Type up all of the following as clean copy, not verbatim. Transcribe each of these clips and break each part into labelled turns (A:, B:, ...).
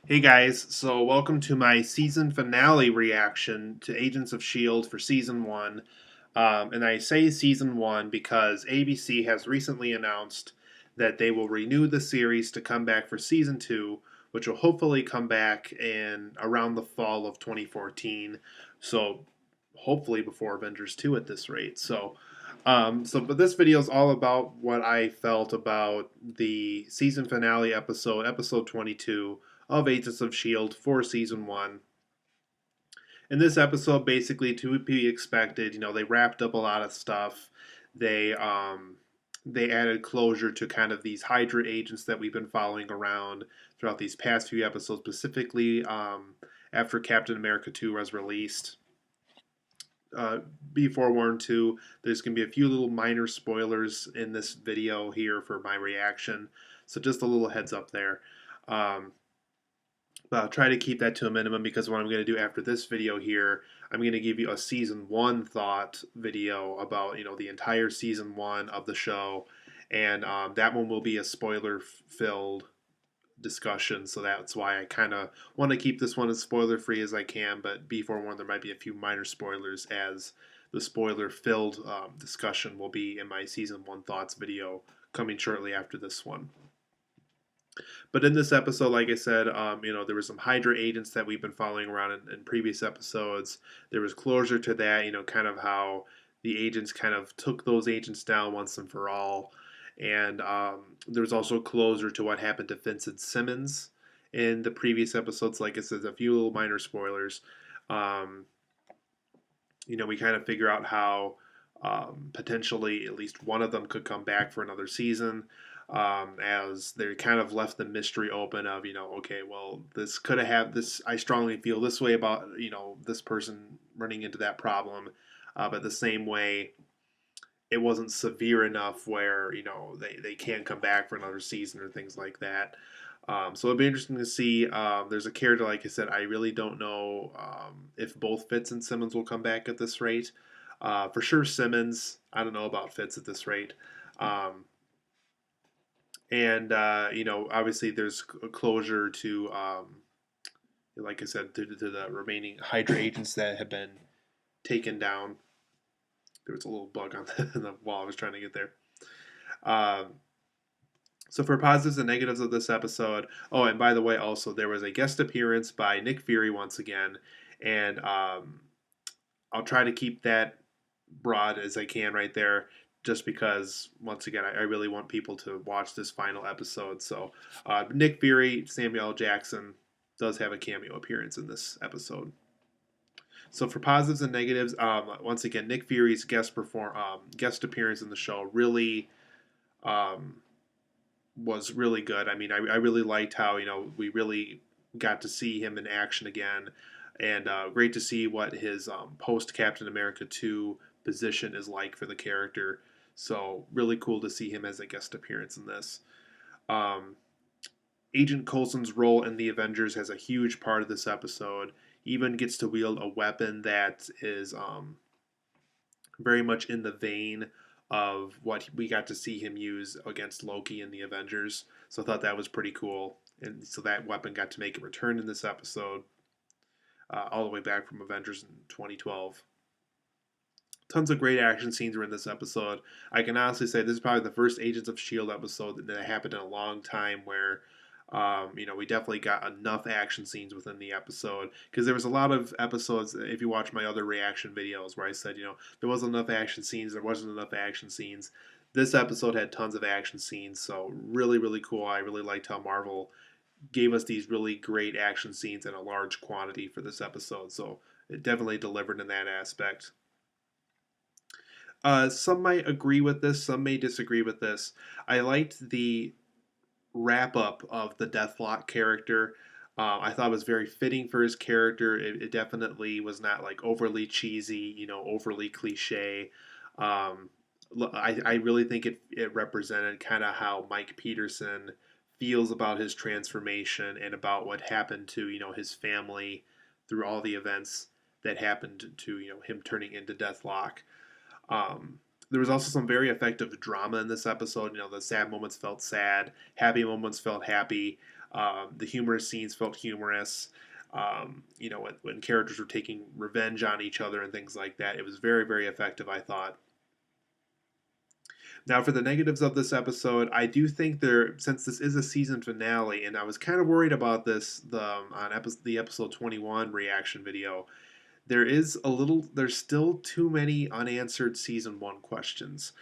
A: Hey guys, so welcome to my season finale reaction to Agents of S.H.I.E.L.D. for season one. And I say season one because ABC has recently announced that they will renew the series to come back for season two, which will hopefully come back in around the fall of 2014. So hopefully before Avengers 2 at this rate. But this video is all about what I felt about the season finale episode, episode 22 of Agents of S.H.I.E.L.D. for season one. In this episode, basically, to be expected, they wrapped up a lot of stuff. They added closure to kind of these Hydra agents that we've been following around throughout these past few episodes, specifically after Captain America 2 was released. Be forewarned too, there's going to be a few little minor spoilers in this video here for my reaction, so just a little heads up there. But I'll try to keep that to a minimum because what I'm going to do after this video here, I'm going to give you a season one thought video about the entire season one of the show, and that one will be a spoiler filled discussion. So that's why I kind of want to keep this one as spoiler free as I can. But be forewarned, there might be a few minor spoilers as the spoiler filled discussion will be in my season one thoughts video coming shortly after this one. But in this episode, like I said, there were some Hydra agents that we've been following around in previous episodes. There was closure to that, kind of how the agents kind of took those agents down once and for all. And there was also closure to what happened to Vincent Simmons in the previous episodes. Like I said, a few little minor spoilers. We kind of figure out how potentially at least one of them could come back for another season, as they kind of left the mystery open of, okay, well, this could have this. I strongly feel this way about, this person running into that problem, but the same way, it wasn't severe enough where, they can't come back for another season or things like that. So it'll be interesting to see. There's a character, like I said, I really don't know if both Fitz and Simmons will come back at this rate. For sure, Simmons. I don't know about Fitz at this rate. And obviously there's a closure to, like I said, to the remaining Hydra agents that have been taken down. There was a little bug on the wall. I was trying to get there. So for positives and negatives of this episode, oh, and by the way, also there was a guest appearance by Nick Fury once again, and I'll try to keep that broad as I can right there, just because once again I really want people to watch this final episode. So Nick Fury, Samuel L. Jackson does have a cameo appearance in this episode. So for positives and negatives, once again, Nick Fury's guest appearance in the show really was really good. I mean, I really liked how we really got to see him in action again, and great to see what his post Captain America 2 position is like for the character. So really cool to see him as a guest appearance in this. Um, Agent Coulson's role in the Avengers has a huge part of this episode. He even gets to wield a weapon that is very much in the vein of what we got to see him use against Loki in the Avengers. So I thought that was pretty cool. And so that weapon got to make a return in this episode, all the way back from Avengers in 2012. Tons of great action scenes were in this episode. I can honestly say this is probably the first Agents of S.H.I.E.L.D. episode that happened in a long time where we definitely got enough action scenes within the episode, because there was a lot of episodes, if you watch my other reaction videos, where I said, there wasn't enough action scenes, This episode had tons of action scenes, so really, really cool. I really liked how Marvel gave us these really great action scenes in a large quantity for this episode, so it definitely delivered in that aspect. Some might agree with this, some may disagree with this. I liked the wrap up of the Deathlock character. I thought it was very fitting for his character. It definitely was not like overly cheesy, overly cliche. I really think it represented kind of how Mike Peterson feels about his transformation and about what happened to his family through all the events that happened to him turning into Deathlock. There was also some very effective drama in this episode. You know, the sad moments felt sad, happy moments felt happy, the humorous scenes felt humorous. You know, when characters were taking revenge on each other and things like that, it was very, very effective, I thought. Now, for the negatives of this episode, I do think since this is a season finale, and I was kind of worried about this the episode 21 reaction video, there's still too many unanswered season one questions.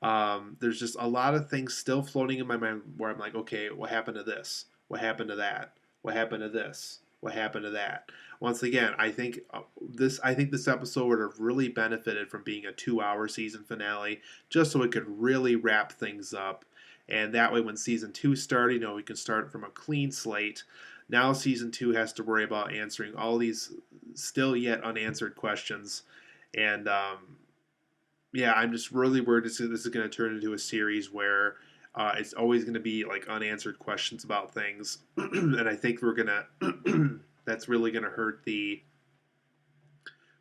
A: There's just a lot of things still floating in my mind where I'm like, okay, what happened to this? What happened to that? What happened to this? What happened to that? Once again, I think this episode would have really benefited from being a 2-hour season finale, just so it could really wrap things up. And that way, when season two started, you know, we can start from a clean slate. Now, season two has to worry about answering all these still yet unanswered questions. And yeah, I'm just really worried this is going to turn into a series where it's always going to be like unanswered questions about things. And I think that's really going to hurt the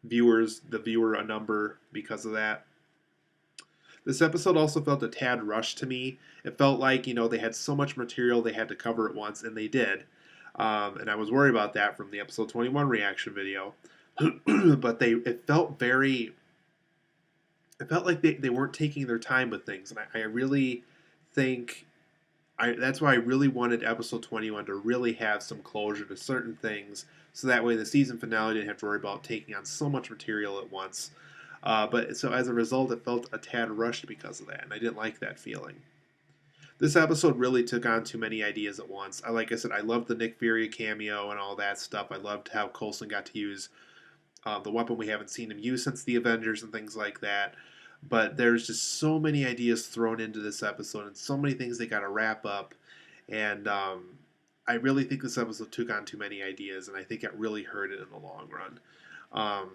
A: viewer number because of that. This episode also felt a tad rushed to me. It felt like, you know, they had so much material they had to cover at once, and they did. And I was worried about that from the episode 21 reaction video. But it felt like they weren't taking their time with things. And I really think that's why I really wanted episode 21 to really have some closure to certain things, so that way the season finale didn't have to worry about taking on so much material at once. But so as a result, it felt a tad rushed because of that, and I didn't like that feeling. This episode really took on too many ideas at once. Like I said, I loved the Nick Fury cameo and all that stuff. I loved how Coulson got to use the weapon we haven't seen him use since the Avengers and things like that. But there's just so many ideas thrown into this episode and so many things they got to wrap up. And I really think this episode took on too many ideas, and I think it really hurt it in the long run.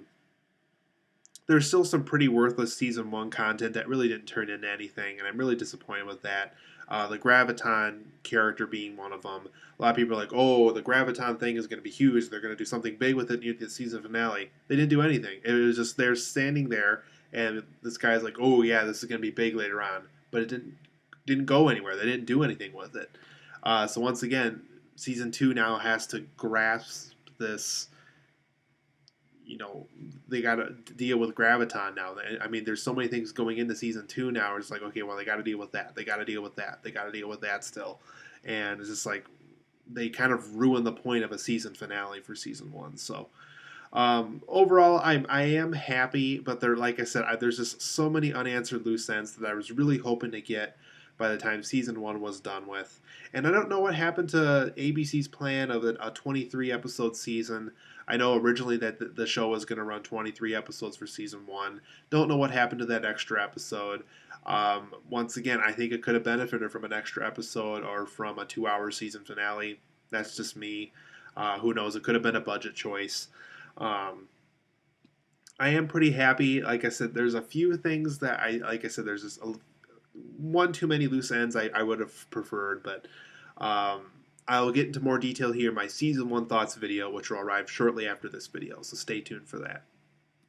A: There's still some pretty worthless season one content that really didn't turn into anything, and I'm really disappointed with that. The Graviton character being one of them. A lot of people are like, "Oh, the Graviton thing is going to be huge. They're going to do something big with it near the season finale." They didn't do anything. It was just they're standing there, and this guy's like, "Oh yeah, this is going to be big later on," but it didn't go anywhere. They didn't do anything with it. So once again, season two now has to grasp this. You know, they got to deal with Graviton now. I mean, there's so many things going into season two now. It's like, okay, well, they got to deal with that. They got to deal with that. They got to deal with that still. And it's just like they kind of ruin the point of a season finale for season one. So overall, I am happy, but like I said, there's just so many unanswered loose ends that I was really hoping to get by the time season one was done with. And I don't know what happened to ABC's plan of a 23 episode season. I know originally that the show was going to run 23 episodes for season one. Don't know what happened to that extra episode. Once again, I think it could have benefited from an extra episode or from a 2-hour season finale. That's just me. Who knows? It could have been a budget choice. I am pretty happy. Like I said, there's a few things that like I said, there's just one too many loose ends I would have preferred, but I will get into more detail here in my season one thoughts video, which will arrive shortly after this video, so stay tuned for that.